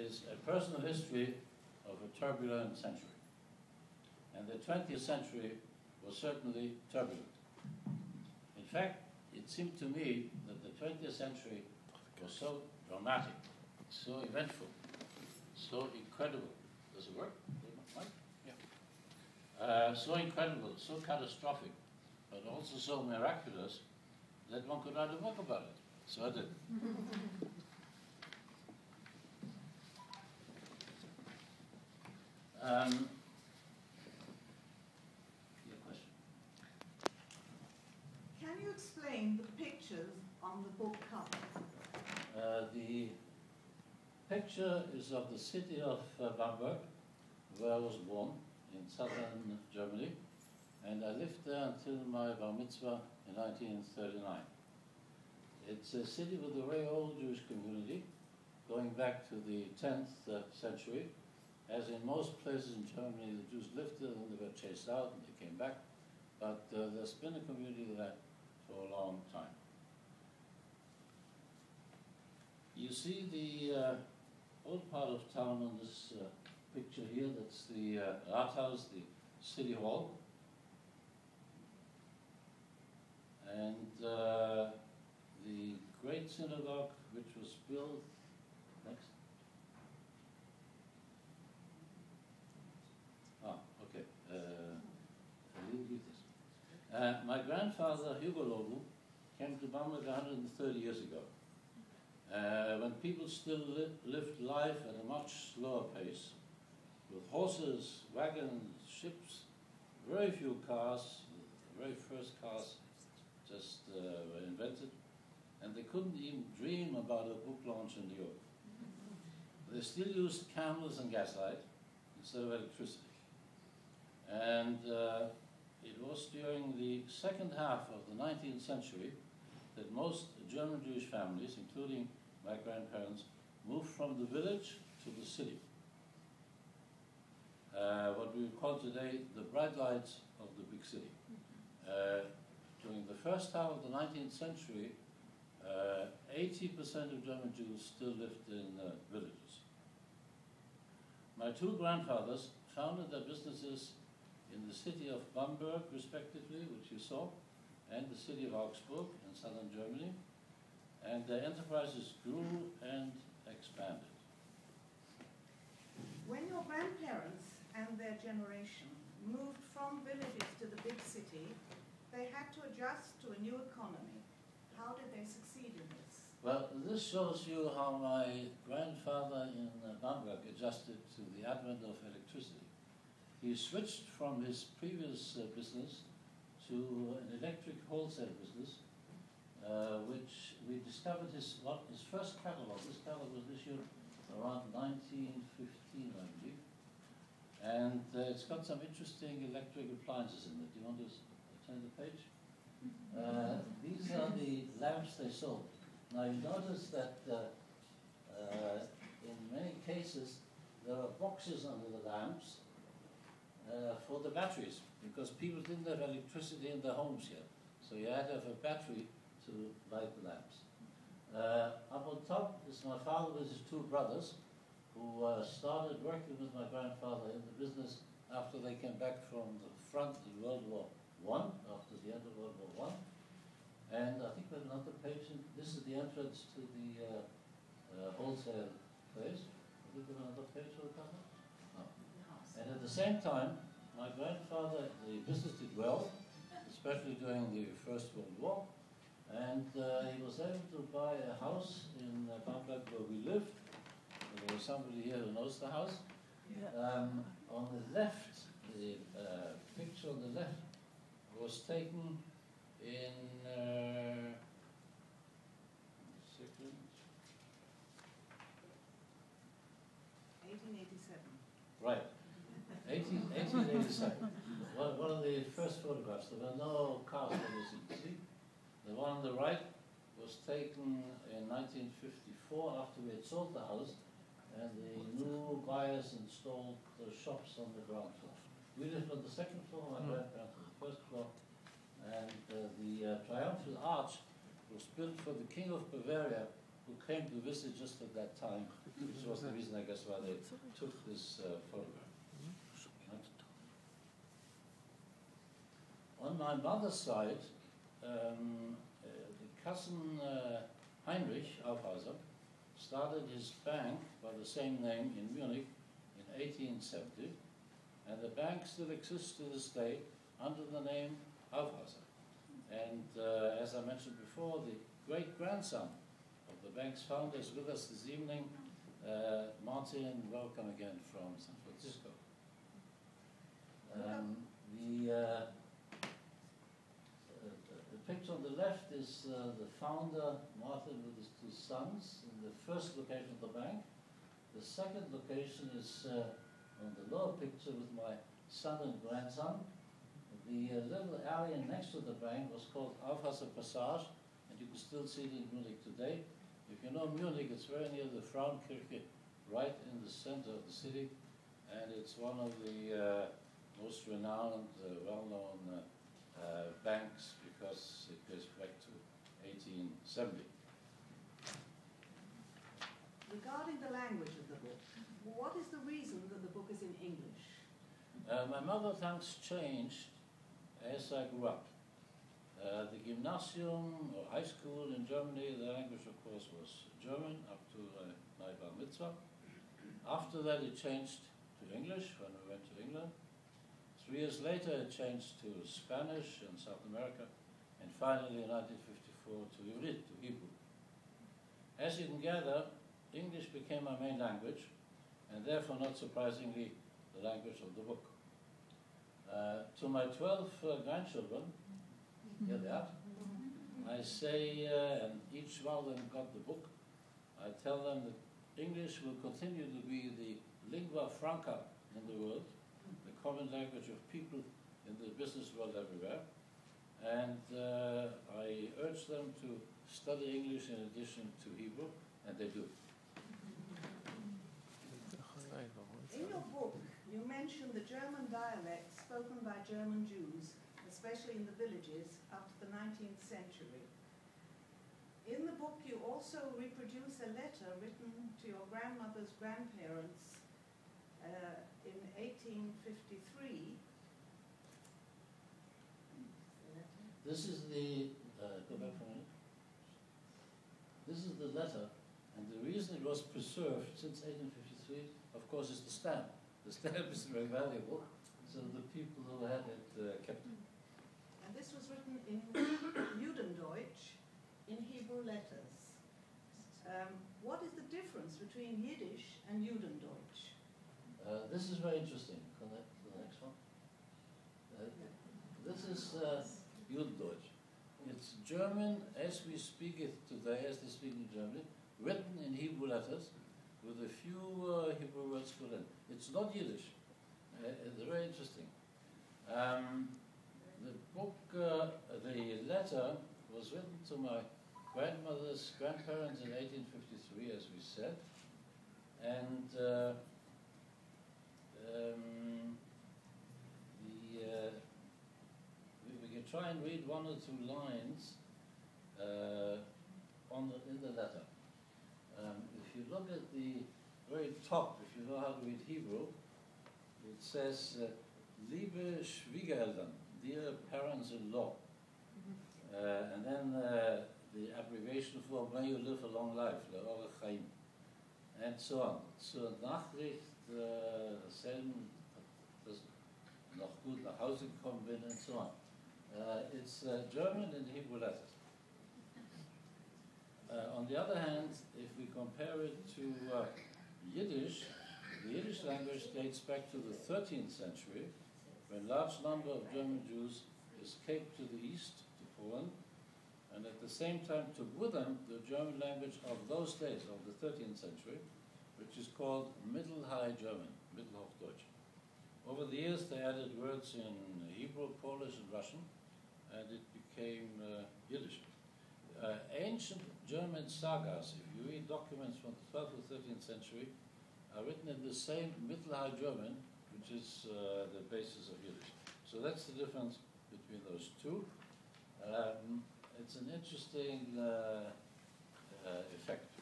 is a personal history of a turbulent century. And the 20th century was certainly turbulent. In fact, it seemed to me that the 20th century was so dramatic, so eventful, so incredible. Does it work? Mike? Yeah. So incredible, so catastrophic, but also so miraculous that one could write a book about it. So I did. Your question. Can you explain the pictures on the book cover? The picture is of the city of Bamberg, where I was born, in southern Germany, and I lived there until my bar mitzvah in 1939. It's a city with a very old Jewish community, going back to the 10th century. As in most places in Germany, the Jews lived there, and they were chased out, and they came back. But there's been a community there for a long time. You see the old part of town on this picture here. That's the Rathaus, the city hall. And the great synagogue, which was built, next. Okay. I didn't read this. My grandfather, Hugo Loval, came to Bamberg 130 years ago, when people still lived life at a much slower pace, with horses, wagons, ships, very few cars. The very first cars just were invented, and they couldn't even dream about a book launch in New York. They still used candles and gaslight instead of electricity. And it was during the second half of the 19th century that most German Jewish families, including my grandparents, moved from the village to the city. What we would call today the bright lights of the big city. During the first half of the 19th century, 80% of German Jews still lived in villages. My two grandfathers founded their businesses in the city of Bamberg, respectively, which you saw, and the city of Augsburg in southern Germany, and their enterprises grew and expanded. When your grandparents and their generation moved from villages to the big city, they had to adjust to a new economy. How did they succeed in this? Well, this shows you how my grandfather in Bamberg adjusted to the advent of electricity. He switched from his previous business to an electric wholesale business, which we discovered his first catalog. This catalog was issued around 1915, I believe. And it's got some interesting electric appliances in it. Do you want to turn the page? These are the lamps they sold. Now you notice that in many cases there are boxes under the lamps for the batteries, because people didn't have electricity in their homes yet. So you had to have a battery to light the lamps. Up on top is my father with his two brothers, who started working with my grandfather in the business after they came back from the front in World War I, after the end of World War I. And I think we have another page. This is the entrance to the wholesale place. I think we have another page for the cover? No. And at the same time, my grandfather, the business did well, especially during the First World War. And he was able to buy a house in Bamberg where we lived. There was somebody here who knows the house. Yeah. On the left, the picture on the left was taken in 1887. Right, 1887. One of the first photographs. There were no cars for this. See? The one on the right was taken in 1954 after we had sold the house, and the new buyers installed the shops on the ground floor. We lived on the second floor, my grandparents on the first floor, and the triumphal arch was built for the King of Bavaria, who came to visit just at that time, which was the reason I I guess, why they took this photograph. On my mother's side, the cousin Heinrich Aufhäuser started his bank by the same name in Munich in 1870, and the bank still exists to this day under the name Aufhäuser. And as I mentioned before, the great-grandson of the bank's founder is with us this evening. Martin, welcome again from San Francisco. The picture on the left is the founder, Martin, with his two sons, in the first location of the bank. The second location is on the lower picture with my son and grandson. The little area next to the bank was called Aufhäuser Passage, and you can still see it in Munich today. If you know Munich, it's very near the Frauenkirche, right in the center of the city, and it's one of the most renowned, well-known banks because it goes back to 1870. Regarding the language of the book, what is the reason that the book is in English? My mother tongue's changed as I grew up. The gymnasium or high school in Germany, the language of course was German up to my bar mitzvah. After that it changed to English when we went to England. 3 years later it changed to Spanish in South America, and finally in 1954 to Ivrit, to Hebrew. As you can gather, English became my main language, and therefore not surprisingly the language of the book. To my 12 grandchildren, here they are, I say, and each one of them got the book, I tell them that English will continue to be the lingua franca in the world, the common language of people in the business world everywhere, and I urge them to study English in addition to Hebrew, and they do. In your book, you mention the German dialects spoken by German Jews, especially in the villages, up to the 19th century. In the book, you also reproduce a letter written to your grandmother's grandparents in 1853. This is the, go back for a minute. This is the letter, and the reason it was preserved since 1853, of course, is the stamp. The stamp is very valuable, so the people who had it kept it. And this was written in Judendeutsch, in Hebrew letters. What is the difference between Yiddish and Judendeutsch? This is very interesting. Connect to the next one. This is Judendeutsch. It's German as we speak it today, as they speak in Germany, written in Hebrew letters, with a few Hebrew words put in. It's not Yiddish. It's very interesting. The book, the letter was written to my grandmother's grandparents in 1853, as we said, and we can try and read one or two lines in the letter. If you look at the very top, if you know how to read Hebrew, it says, Liebe Schwiegereltern, dear parents-in-law. And then the abbreviation for may you live a long life, Le'orech Chaim, and so on. Zur Nachricht, selben, dass noch gut nach Hause gekommen bin, and so on. It's German and Hebrew letters. On the other hand, if we compare it to Yiddish, the Yiddish language dates back to the 13th century, when a large number of German Jews escaped to the east, to Poland, and at the same time took with them the German language of those days, of the 13th century, which is called Middle High German, Mittelhochdeutsch. Over the years, they added words in Hebrew, Polish, and Russian, and it became Yiddish. Ancient German sagas, if you read documents from the 12th or 13th century, are written in the same Middle High German, which is the basis of Yiddish. So that's the difference between those two. It's an interesting effect.